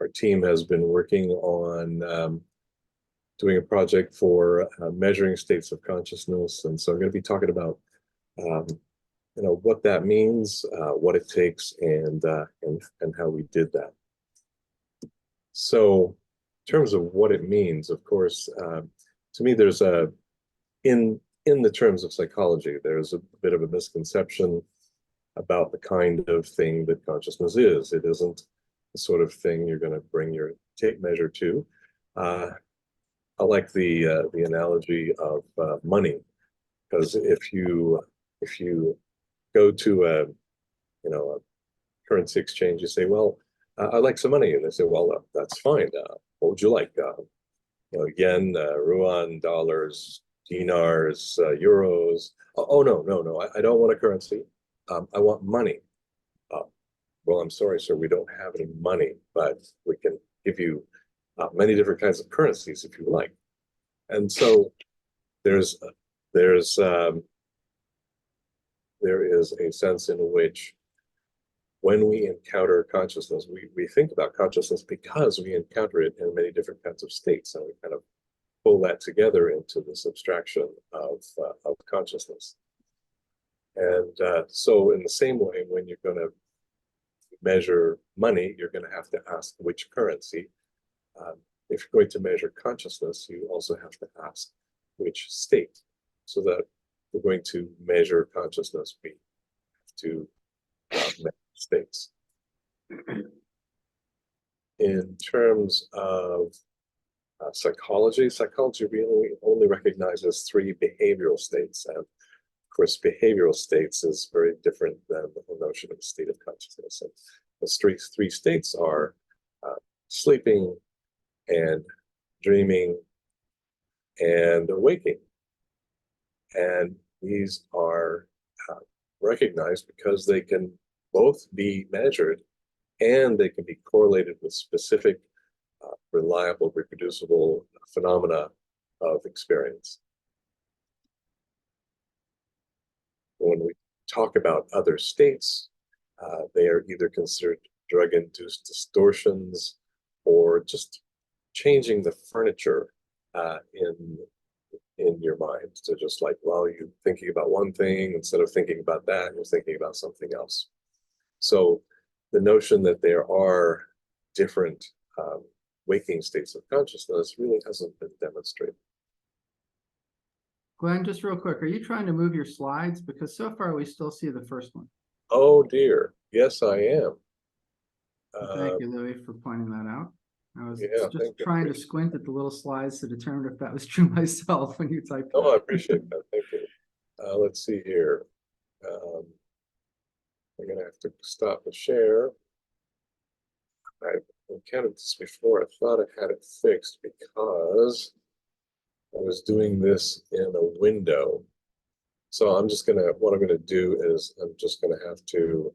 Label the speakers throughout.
Speaker 1: our team has been working on doing a project for measuring states of consciousness. And so I'm going to be talking about, what that means, what it takes, and how we did that. So in terms of what it means, of course, to me, there's in the terms of psychology, there's a bit of a misconception about the kind of thing that consciousness is. It isn't the sort of thing you're going to bring your tape measure to. I like the analogy of money, because if you go to a currency exchange, you say, well, I'd like some money, and they say, well, that's fine. What would you like? Yen, yuan, dollars, dinars, euros. Oh, no, I don't want a currency. I want money. Well, I'm sorry, sir, we don't have any money, but we can give you many different kinds of currencies if you like. And so there is a sense in which when we encounter consciousness, we think about consciousness because we encounter it in many different kinds of states, and we kind of pull that together into this abstraction of consciousness. And so in the same way, when you're going to measure money, you're going to have to ask which currency. If you're going to measure consciousness, you also have to ask which state, so that we're going to measure consciousness, we have to measure states. In terms of psychology really only recognizes three behavioral states. And of course, behavioral states is very different than the whole notion of a state of consciousness. And the three states are sleeping and dreaming and waking. And these are recognized because they can both be measured and they can be correlated with specific, reliable, reproducible phenomena of experience. When we talk about other states, they are either considered drug-induced distortions or just changing the furniture in your mind. So just like, well, you're thinking about one thing, instead of thinking about that, you're thinking about something else. So the notion that there are different waking states of consciousness really hasn't been demonstrated.
Speaker 2: Glenn, just real quick, are you trying to move your slides? Because so far we still see the first one.
Speaker 1: Oh dear, yes I am.
Speaker 2: Thank you, Louis, for pointing that out. I was just trying to squint at the little slides to determine if that was true myself when you typed.
Speaker 1: Oh, I appreciate that. Thank you. Let's see here. I'm going to have to stop the share. I've encountered this before. I thought I had it fixed because I was doing this in a window. So I'm just going to, what I'm going to do is I'm just going to have to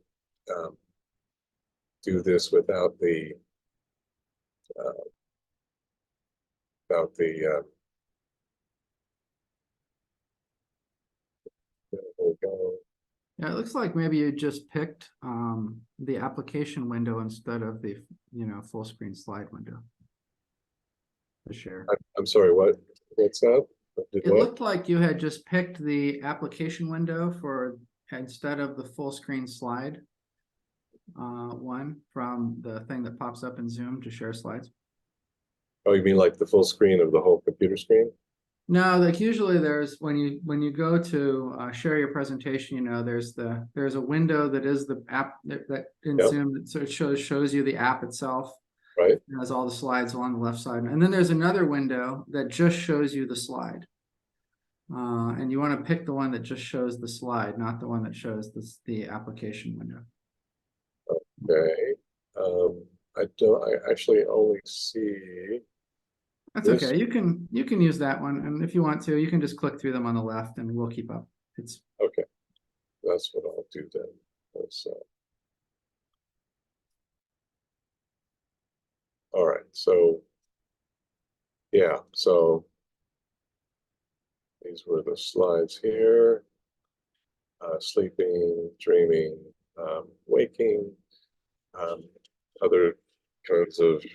Speaker 1: do this without the there we go.
Speaker 2: Yeah, it looks like maybe you just picked the application window instead of the full screen slide window to share.
Speaker 1: I'm sorry, what's that?
Speaker 2: It looked like you had just picked the application window for instead of the full screen slide one from the thing that pops up in Zoom to share slides.
Speaker 1: Oh, you mean like the full screen of the whole computer screen?
Speaker 2: No, like usually there's when you go to share your presentation, there's a window that is the app that in Zoom that sort of shows you the app itself.
Speaker 1: Right.
Speaker 2: It has all the slides along the left side, and then there's another window that just shows you the slide. And you want to pick the one that just shows the slide, not the one that shows the application window.
Speaker 1: Okay. I actually only see.
Speaker 2: That's okay. You can use that one, and if you want to, you can just click through them on the left, and we'll keep up. It's
Speaker 1: okay. That's what I'll do then. All right. So yeah. So these were the slides here. Sleeping, dreaming, waking, other kinds of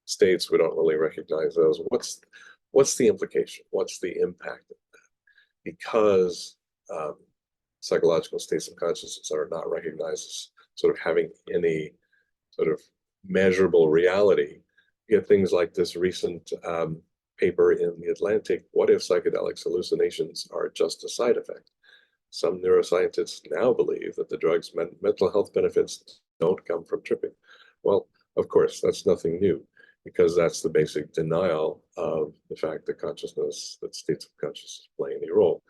Speaker 1: states, we don't really recognize those. What's the implication? What's the impact of that? Because psychological states of consciousness are not recognized as sort of having any sort of measurable reality. You get things like this recent paper in the Atlantic, what if psychedelic hallucinations are just a side effect? Some neuroscientists now believe that the drug's mental health benefits don't come from tripping. Well, of course, that's nothing new, because that's the basic denial of the fact that consciousness, that states of consciousness play any role.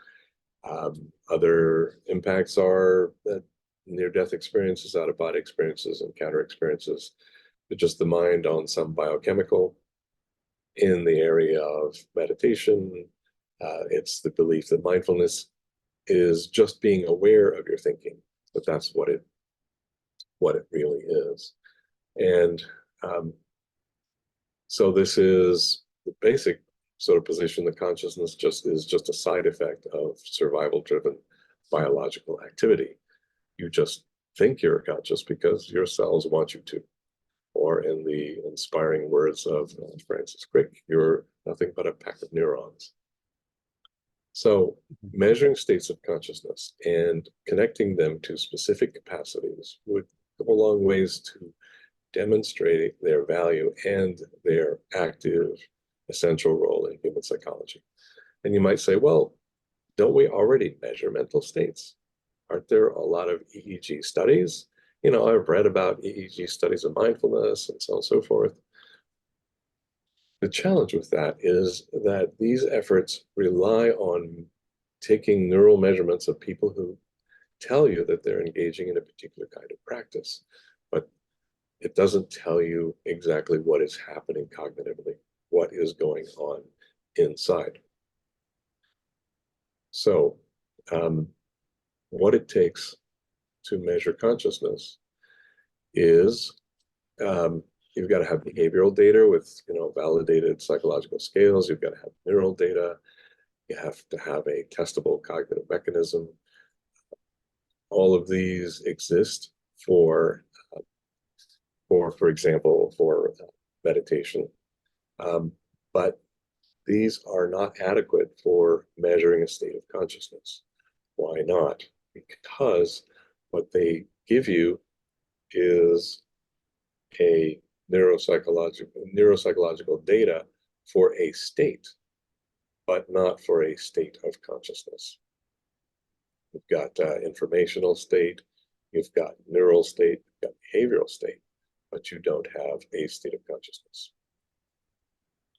Speaker 1: Other impacts are that near-death experiences, out-of-body experiences, encounter experiences, just the mind on some biochemical. In the area of meditation, it's the belief that mindfulness is just being aware of your thinking, but that's what it really is. And so this is the basic sort of position that consciousness is just a side effect of survival-driven biological activity. You just think you're conscious because your cells want you to. Or in the inspiring words of Francis Crick, you're nothing but a pack of neurons. So measuring states of consciousness and connecting them to specific capacities would go a long ways to demonstrating their value and their active, essential role in human psychology. And you might say, well, don't we already measure mental states? Aren't there a lot of EEG studies? You know, I've read about EEG studies of mindfulness and so on and so forth. The challenge with that is that these efforts rely on taking neural measurements of people who tell you that they're engaging in a particular kind of practice, but it doesn't tell you exactly what is happening cognitively, what is going on inside. So, what it takes to measure consciousness is you've got to have behavioral data with validated psychological scales. You've got to have neural data. You have to have a testable cognitive mechanism. All of these exist for example, for meditation, but these are not adequate for measuring a state of consciousness. Why not? Because what they give you is a neuropsychological data for a state, but not for a state of consciousness. You've got informational state, you've got neural state, you've got behavioral state, but you don't have a state of consciousness.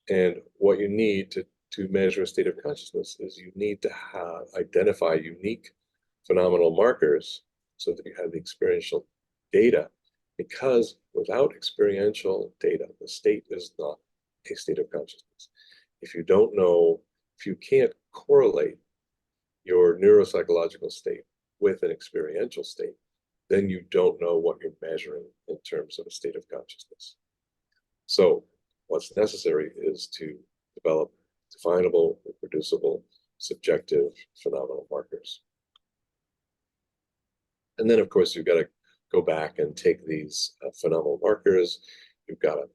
Speaker 1: And what you need to measure a state of consciousness is you need to identify unique phenomenal markers so that you have the experiential data, because without experiential data, the state is not a state of consciousness. If you don't know, if you can't correlate your neuropsychological state with an experiential state, then you don't know what you're measuring in terms of a state of consciousness. So what's necessary is to develop definable, reproducible, subjective phenomenal markers. And then, of course, you've got to go back and take these phenomenal markers. You've got to,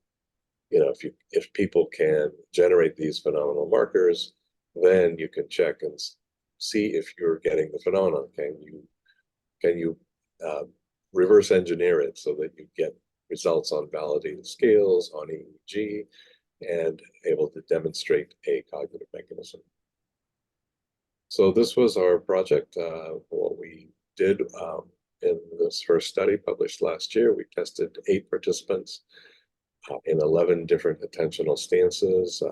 Speaker 1: if people can generate these phenomenal markers, then you can check and see if you're getting the phenomenon. Can you reverse engineer it so that you get results on validated scales, on EEG, and able to demonstrate a cognitive mechanism. So this was our project. What we did in this first study published last year, we tested 8 participants in 11 different attentional stances,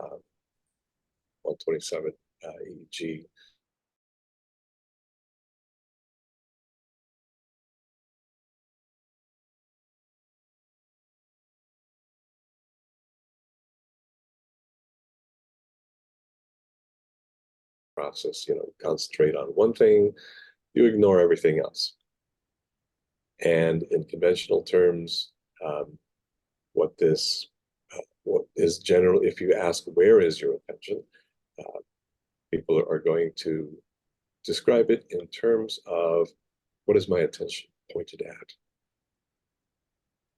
Speaker 1: 127 EEG, process, concentrate on one thing, you ignore everything else. And in conventional terms, what is general, if you ask where is your attention, people are going to describe it in terms of what is my attention pointed at.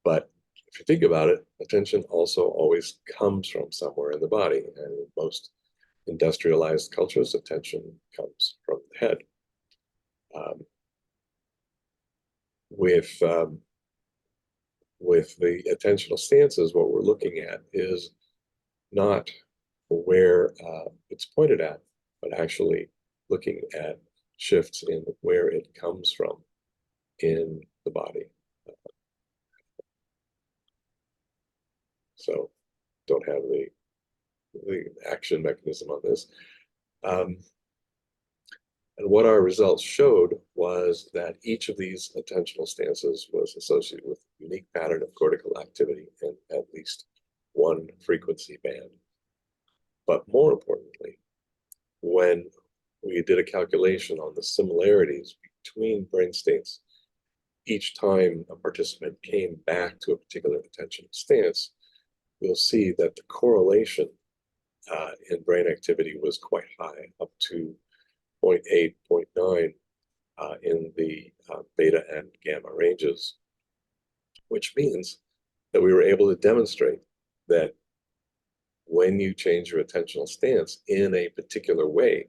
Speaker 1: But if you think about it, attention also always comes from somewhere in the body. And in most industrialized cultures, attention comes from the head. With the attentional stances, what we're looking at is not where it's pointed at, but actually looking at shifts in where it comes from in the body. So don't have the action mechanism on this. And what our results showed was that each of these attentional stances was associated with a unique pattern of cortical activity in at least one frequency band. But more importantly, when we did a calculation on the similarities between brain states, each time a participant came back to a particular attentional stance, you'll see that the correlation in brain activity was quite high, up to 0.8, 0.9 in the beta and gamma ranges, which means that we were able to demonstrate that when you change your attentional stance in a particular way,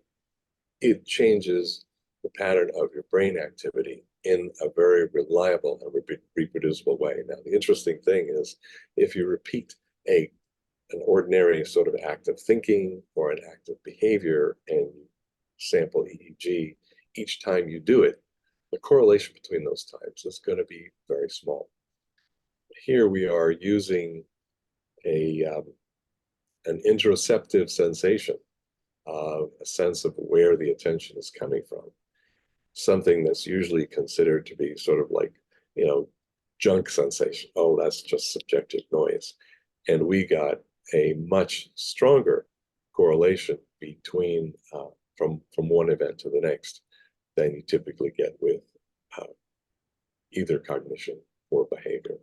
Speaker 1: it changes the pattern of your brain activity in a very reliable and reproducible way. Now, the interesting thing is if you repeat an ordinary sort of act of thinking or an act of behavior and sample EEG, each time you do it, the correlation between those times is going to be very small. Here we are using an interoceptive sensation, a sense of where the attention is coming from, something that's usually considered to be sort of like, junk sensation. Oh, that's just subjective noise. And we got a much stronger correlation between from one event to the next than you typically get with either cognition or behavior.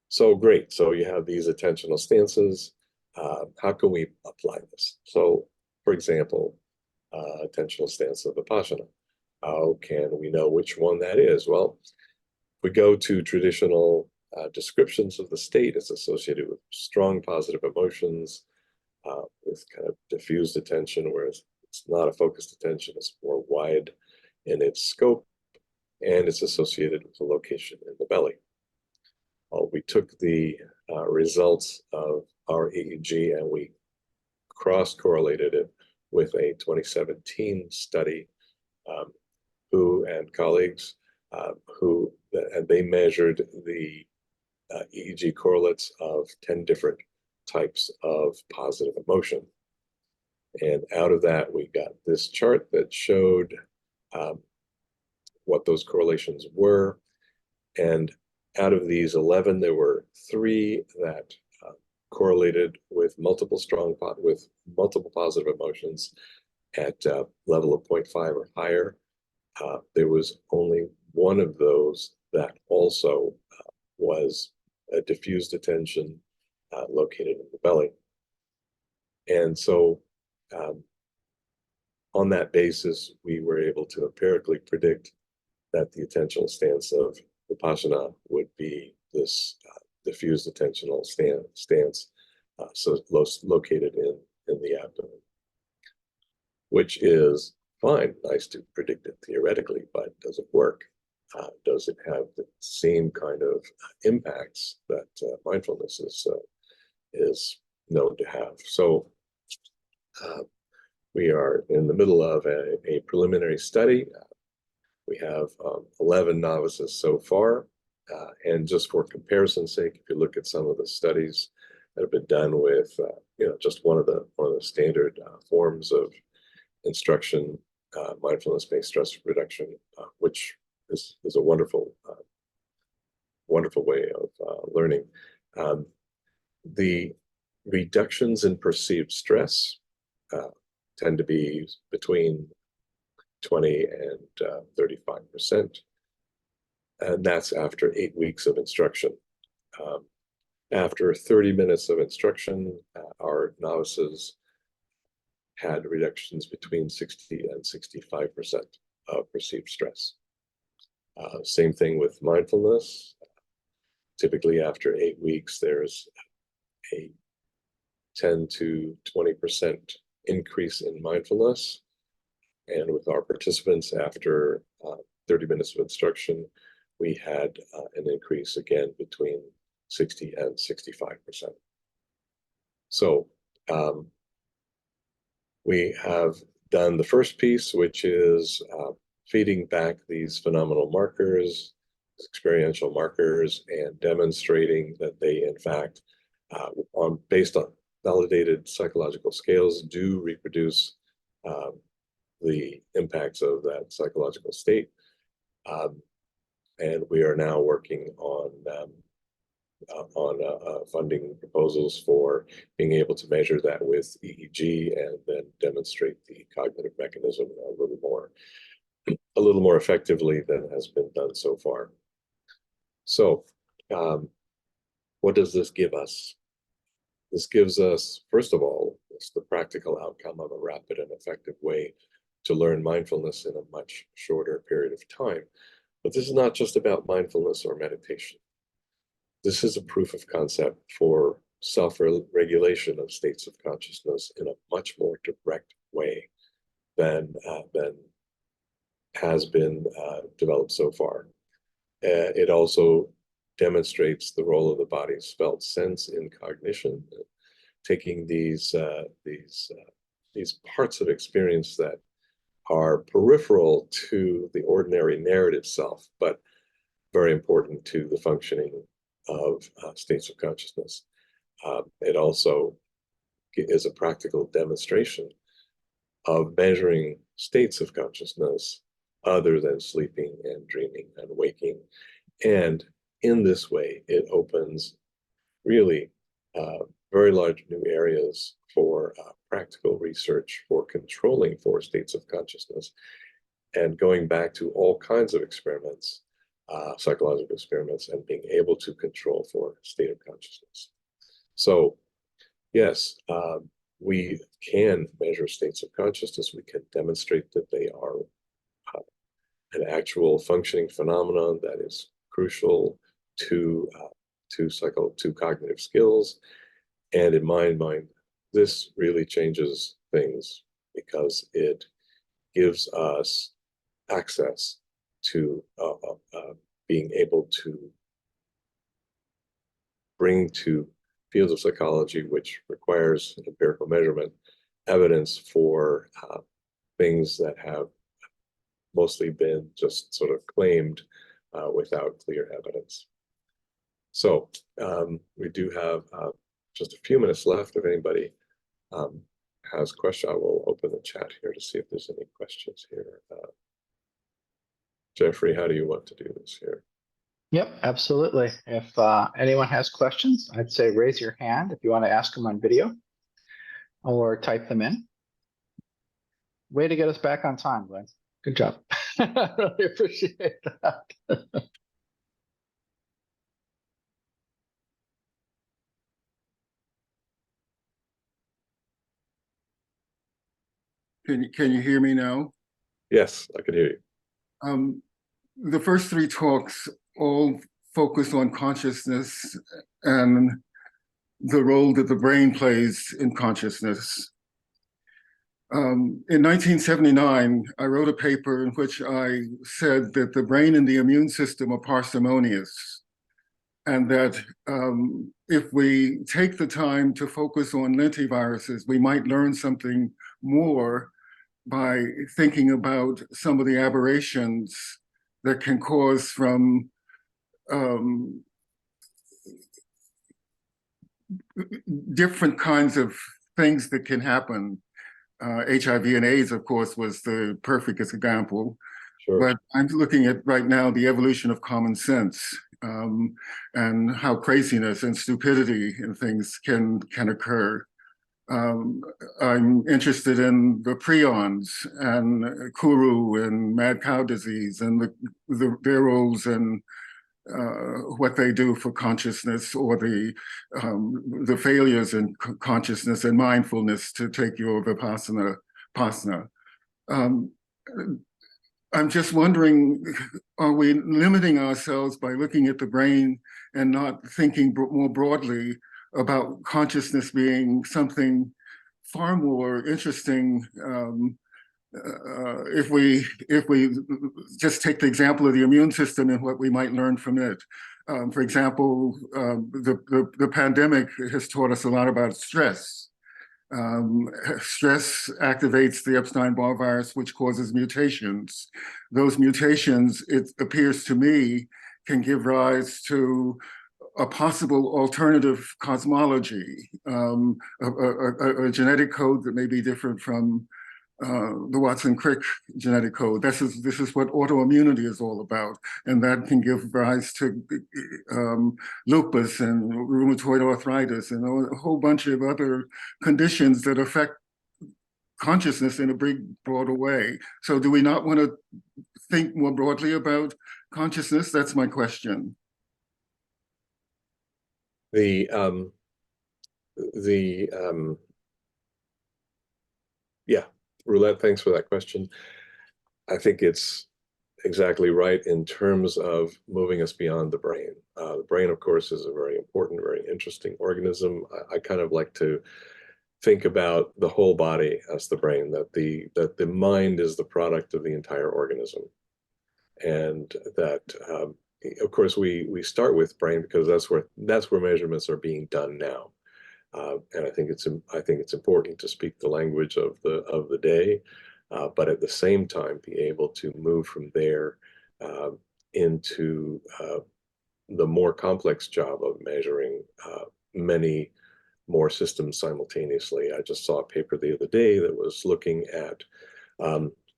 Speaker 1: So great. So you have these attentional stances. How can we apply this? So, for example, attentional stance of Vipassana. How can we know which one that is? Well, we go to traditional descriptions of the state. It's associated with strong positive emotions, with kind of diffused attention, whereas it's not a focused attention, it's more wide in its scope, and it's associated with a location in the belly. We took the results of our EEG and we cross-correlated it with a 2017 study, Hu and colleagues, and they measured the EEG correlates of 10 different types of positive emotion. And out of that, we got this chart that showed what those correlations were. And out of these 11, there were 3 that correlated with multiple positive emotions at level of 0.5 or higher. There was only one of those that also was a diffused attention located in the belly. And so on that basis, we were able to empirically predict that the attentional stance of Vipassana would be this diffused attentional stance, so located in the abdomen, which is fine, nice to predict it theoretically, but does it work? Does it have the same kind of impacts that mindfulness is known to have? So we are in the middle of a preliminary study. We have 11 novices so far. And just for comparison's sake, if you look at some of the studies that have been done with, just one of the standard forms of instruction, mindfulness-based stress reduction, which is a wonderful way of learning. The reductions in perceived stress tend to be between 20 and 35%. And that's after 8 weeks of instruction. After 30 minutes of instruction, our novices had reductions between 60 and 65% of perceived stress. Same thing with mindfulness. Typically after 8 weeks, there's a 10 to 20% increase in mindfulness. And with our participants, after 30 minutes of instruction, we had an increase again between 60 and 65%. So we have done the first piece, which is feeding back these phenomenal markers, experiential markers, and demonstrating that they, in fact, based on validated psychological scales, do reproduce the impacts of that psychological state. And we are now working on funding proposals for being able to measure that with EEG and then demonstrate the cognitive mechanism a little more effectively than has been done so far. So, what does this give us? This gives us, first of all, it's the practical outcome of a rapid and effective way to learn mindfulness in a much shorter period of time. But this is not just about mindfulness or meditation. This is a proof of concept for self-regulation of states of consciousness in a much more direct way than has been developed so far. It also demonstrates the role of the body's felt sense in cognition, taking these parts of experience that are peripheral to the ordinary narrative self, but very important to the functioning of states of consciousness. It also is a practical demonstration of measuring states of consciousness other than sleeping and dreaming and waking. And in this way, it opens really very large new areas for practical research for controlling for states of consciousness and going back to all kinds of experiments, psychological experiments, and being able to control for state of consciousness. So yes, we can measure states of consciousness. We can demonstrate that they are an actual functioning phenomenon that is crucial to cognitive skills. And in my mind, this really changes things because it gives us access to being able to bring to fields of psychology, which requires empirical measurement, evidence for things that have mostly been just sort of claimed without clear evidence. So we do have just a few minutes left. If anybody has questions, I will open the chat here to see if there's any questions here. Jeffrey, how do you want to do this here?
Speaker 3: Yep, absolutely. If anyone has questions, I'd say raise your hand if you want to ask them on video or type them in. Way to get us back on time, Glenn. Good job. I really appreciate that.
Speaker 4: Can you hear me now?
Speaker 1: Yes, I can hear you.
Speaker 4: The first three talks all focus on consciousness and the role that the brain plays in consciousness. In 1979, I wrote a paper in which I said that the brain and the immune system are parsimonious, and that if we take the time to focus on lentiviruses, we might learn something more by thinking about some of the aberrations that can cause from different kinds of things that can happen. HIV and AIDS, of course, was the perfect example.
Speaker 1: Sure.
Speaker 4: But I'm looking at right now the evolution of common sense and how craziness and stupidity and things can occur. I'm interested in the prions and Kuru and mad cow disease and their roles and what they do for consciousness, or the failures in consciousness and mindfulness to take your vipassana. I'm just wondering, are we limiting ourselves by looking at the brain and not thinking more broadly about consciousness being something far more interesting? If we just take the example of the immune system and what we might learn from it. For example, the pandemic has taught us a lot about stress. Stress activates the Epstein-Barr virus, which causes mutations. Those mutations, it appears to me, can give rise to a possible alternative cosmology, a genetic code that may be different from the Watson-Crick genetic code. This is what autoimmunity is all about, and that can give rise to lupus and rheumatoid arthritis and a whole bunch of other conditions that affect consciousness in a big, broader way. So do we not want to think more broadly about consciousness? That's my question.
Speaker 1: Yeah, Roulette, thanks for that question. I think it's exactly right in terms of moving us beyond the brain. The brain, of course, is a very important, very interesting organism. I kind of like to think about the whole body as the brain, that the mind is the product of the entire organism. And that, of course, we start with brain because that's where measurements are being done now. And I think it's important to speak the language of the day, but at the same time be able to move from there into the more complex job of measuring many more systems simultaneously. I just saw a paper the other day that was looking at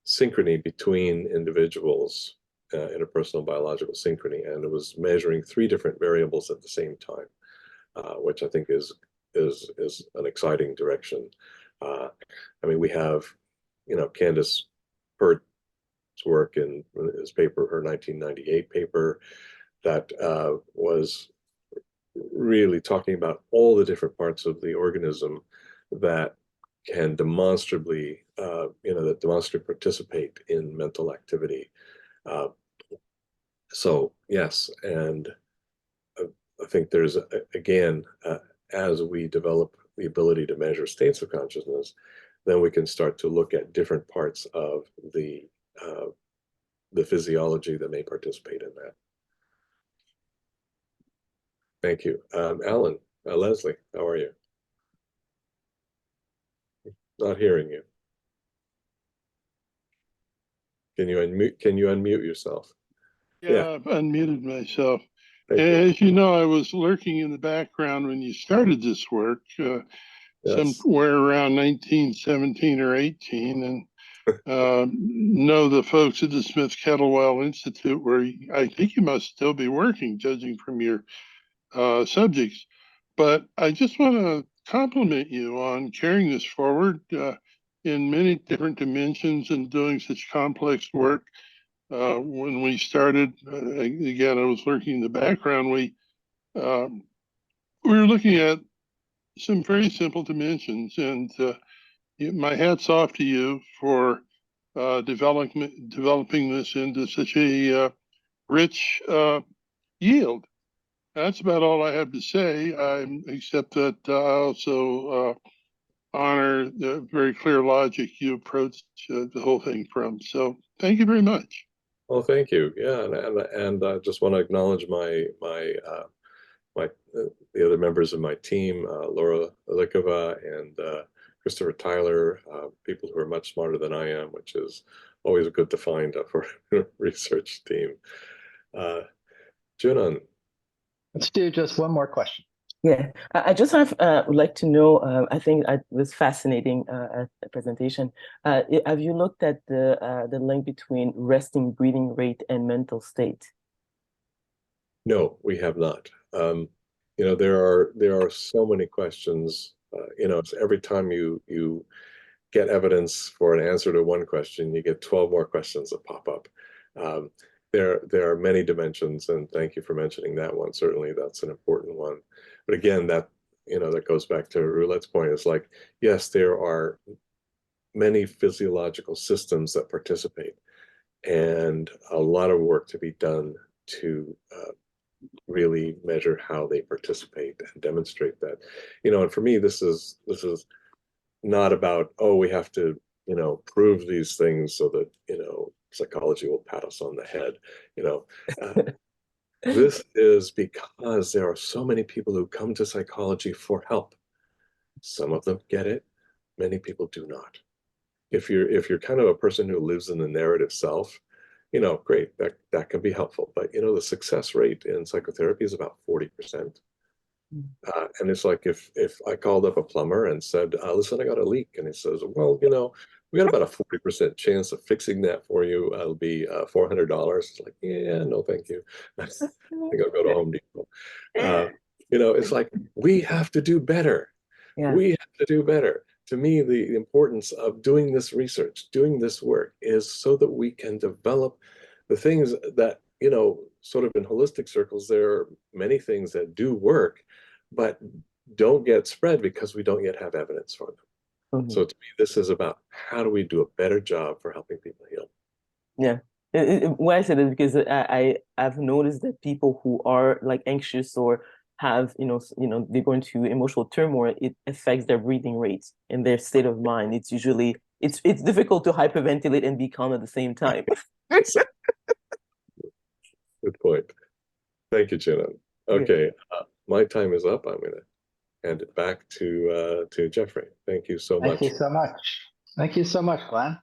Speaker 1: synchrony between individuals, interpersonal biological synchrony, and it was measuring 3 different variables at the same time, which I think is an exciting direction. I mean, we have, Candace Pert's work in his paper, her 1998 paper, that was really talking about all the different parts of the organism that can demonstrably, that demonstrably participate in mental activity. So yes, and I think there's, again, as we develop the ability to measure states of consciousness, then we can start to look at different parts of the physiology that may participate in that. Thank you. Alan, Leslie, how are you? Not hearing you. Can you unmute yourself?
Speaker 5: Yeah, I've unmuted myself.
Speaker 1: Thank you.
Speaker 5: As you know, I was lurking in the background when you started this work,
Speaker 1: Yes.
Speaker 5: somewhere around 1917 or 18, and know the folks at the Smith Kettlewell Institute, where I think you must still be working, judging from your subjects. But I just want to compliment you on carrying this forward in many different dimensions and doing such complex work. When we started, again, I was lurking in the background. We were looking at some very simple dimensions, and my hat's off to you for developing this into such a rich yield. That's about all I have to say, except that I also honor the very clear logic you approached the whole thing from. So thank you very much.
Speaker 1: Well, thank you. Yeah, and I just want to acknowledge the other members of my team, Laura Alikova and Christopher Tyler, people who are much smarter than I am, which is always good to find for a research team. Junan.
Speaker 3: Let's do just one more question.
Speaker 6: Yeah, I just would like to know, I think it was fascinating presentation. Have you looked at the link between resting breathing rate and mental state?
Speaker 1: No, we have not. There are so many questions. Every time you get evidence for an answer to one question, you get 12 more questions that pop up. There are many dimensions, and thank you for mentioning that one. Certainly, that's an important one. But again, that goes back to Roulette's point. It's like, yes, there are many physiological systems that participate, and a lot of work to be done to really measure how they participate and demonstrate that. And for me, this is not about, oh, we have to, prove these things so that, psychology will pat us on the head. This is because there are so many people who come to psychology for help. Some of them get it, many people do not. If you're kind of a person who lives in the narrative self, great, that can be helpful. But the success rate in psychotherapy is about 40%. And it's like if I called up a plumber and said, listen, I got a leak, and he says, well, we got about a 40% chance of fixing that for you. It'll be $400. It's like, yeah, no, thank you. I think I'll go to Home Depot. It's like, we have to do better.
Speaker 6: Yeah.
Speaker 1: We have to do better. To me, the importance of doing this research, doing this work, is so that we can develop the things that, sort of in holistic circles, there are many things that do work, but don't get spread because we don't yet have evidence for them.
Speaker 6: Mhm.
Speaker 1: So to me, this is about how do we do a better job for helping people heal.
Speaker 6: Yeah. Why I said it because I've noticed that people who are like anxious or have they're going through emotional turmoil, it affects their breathing rates and their state of mind. It's usually it's difficult to hyperventilate and be calm at the same time.
Speaker 1: Good point. Thank you, Jinan. Okay, my time is up. I'm going to hand it back to Jeffrey. Thank you so much.
Speaker 3: Thank you so much. Thank you so much, Glenn.